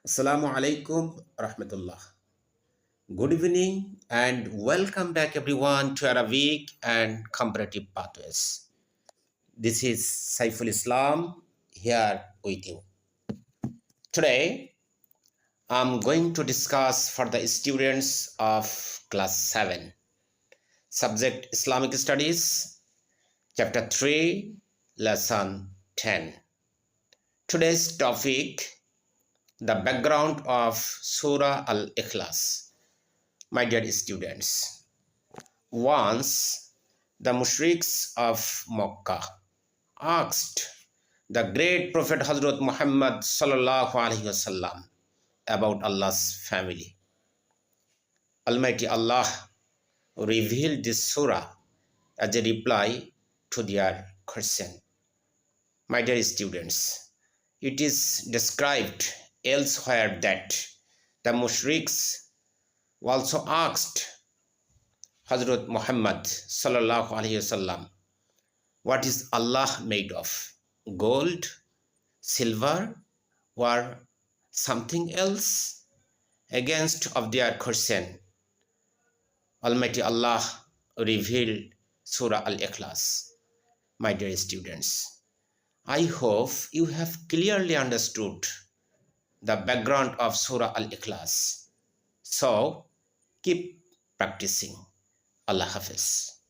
Assalamu alaikum rahmatullah. Good evening and welcome back everyone to Arabic and Comparative Pathways. This is Saiful Islam here with you. Today I'm going to discuss for the students of class 7 subject Islamic Studies chapter 3 lesson 10. Today's topic, the background of Surah Al-Ikhlas. My dear students, once the mushriks of Makkah asked the great Prophet Hazrat Muhammad sallallahu alaihi wasallam about Allah's family. Almighty Allah revealed this surah as a reply to their question. My dear students, it is described elsewhere that the mushriks also asked Hazrat Muhammad sallallahu alaihi wasallam, what is Allah made of? Gold, silver, or something else? Against of their question, Almighty Allah revealed Surah Al-Ikhlas. My dear students, I hope you have clearly understood the background of Surah Al-Ikhlas. So keep practicing. Allah Hafiz.